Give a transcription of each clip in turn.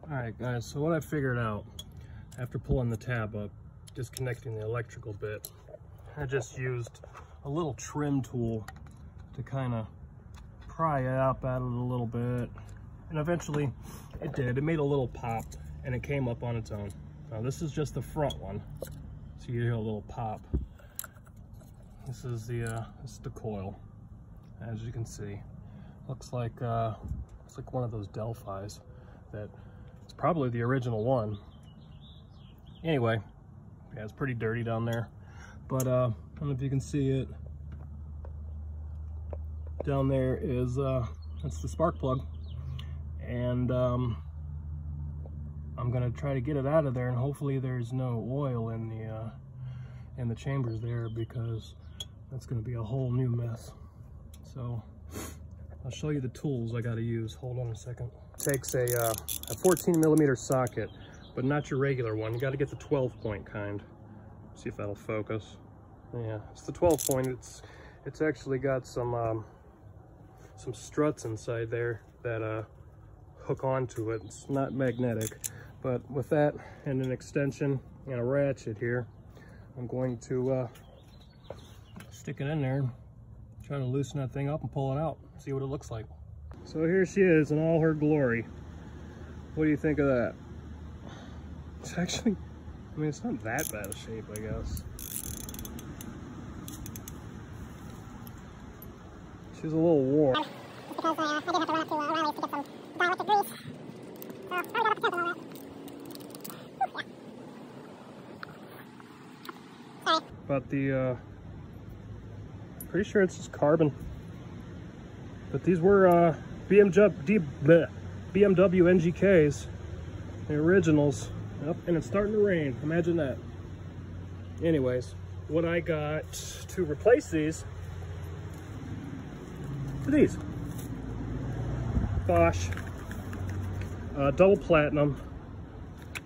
All right, guys, so what I figured out after pulling the tab up, disconnecting the electrical bit, I just used a little trim tool to kind of pry up at it a little bit. And eventually it did. It made a little pop and it came up on its own. Now this is just the front one. So you hear a little pop. This is the coil. As you can see, looks like one of those Delphis that it's probably the original one. Anyway, yeah, it's pretty dirty down there, but I don't know if you can see it. Down there is that's the spark plug, and I'm gonna try to get it out of there, and hopefully there's no oil in the chambers there, because that's gonna be a whole new mess. So I'll show you the tools I gotta use. Hold on a second. Takes a 14mm socket, but not your regular one. You gotta get the 12-point kind. See if that'll focus. Yeah, it's the 12-point. It's actually got some struts inside there that hook onto it. It's not magnetic, but with that and an extension and a ratchet here, I'm going to stick it in there, try to loosen that thing up and pull it out, see what it looks like. So here she is in all her glory. What do you think of that? It's actually, I mean, it's not that bad a shape, I guess. She's a little worn. Because I did have to run up to O'Reilly's to get some dielectric grease. So I got up the temp and all that. Sorry. But the, pretty sure it's just carbon. But these were BMW NGKs, the originals. Yep, and it's starting to rain. Imagine that. Anyways, what I got to replace these are these. Bosch double platinum.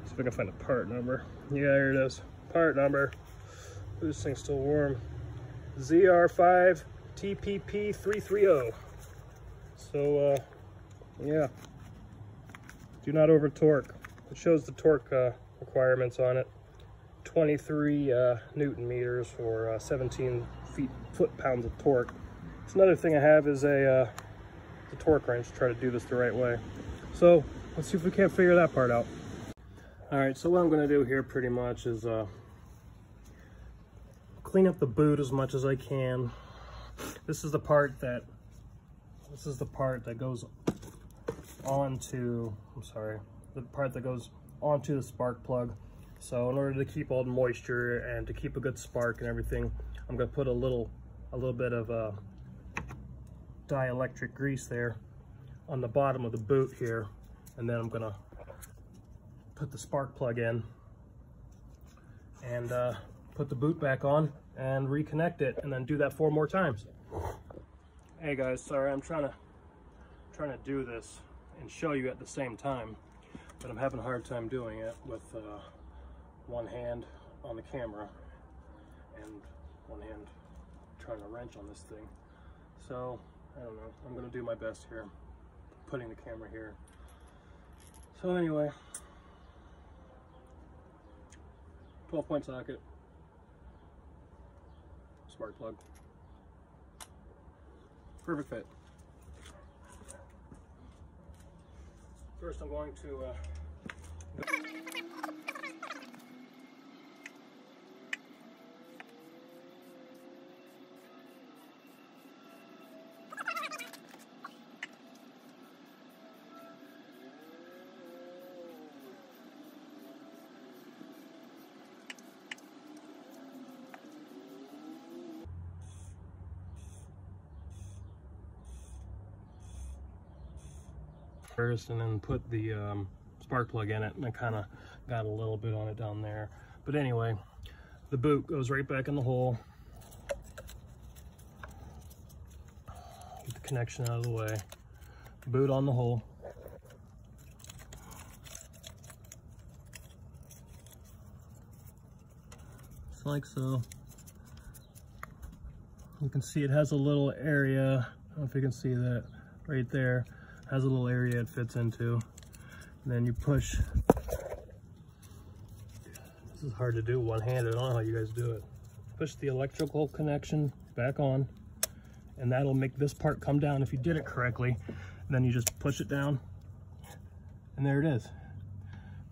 See if I can find a part number. Yeah, here it is. Part number. This thing's still warm. ZR5 TPP 330. So yeah, do not over torque. It shows the torque requirements on it. 23 Newton meters for 17 foot-pounds of torque. So another thing I have is the torque wrench to try to do this the right way. So let's see if we can't figure that part out. All right, so what I'm going to do here pretty much is clean up the boot as much as I can. This is the part that goes onto, the part that goes onto the spark plug. So in order to keep all the moisture and to keep a good spark and everything, I'm going to put a little bit of dielectric grease there on the bottom of the boot here, and then I'm going to put the spark plug in and put the boot back on and reconnect it, and then do that 4 more times. Hey guys, sorry, I'm trying to do this and show you at the same time, but I'm having a hard time doing it with one hand on the camera and one hand trying to wrench on this thing. So I don't know, I'm gonna do my best here, putting the camera here. So anyway, 12-point socket, spark plug, perfect fit. First I'm going to first and then put the spark plug in it, and I kind of got a little bit on it down there. But anyway, the boot goes right back in the hole. Get the connection out of the way. Boot on the hole. Just like so. You can see it has a little area. I don't know if you can see that right there. Has a little area it fits into. And then you push. This is hard to do one-handed. I don't know how you guys do it. Push the electrical connection back on, and that'll make this part come down if you did it correctly. And then you just push it down, and there it is.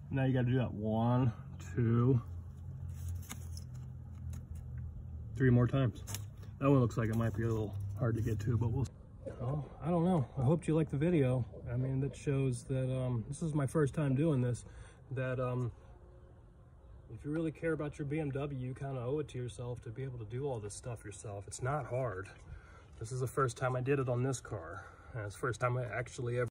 Now you got to do that 1, 2, 3 more times. That one looks like it might be a little hard to get to, but we'll. Oh, I don't know. I hope you liked the video. I mean, that shows that this is my first time doing this. That if you really care about your BMW, you kind of owe it to yourself to be able to do all this stuff yourself. It's not hard. This is the first time I did it on this car, and it's the first time I actually ever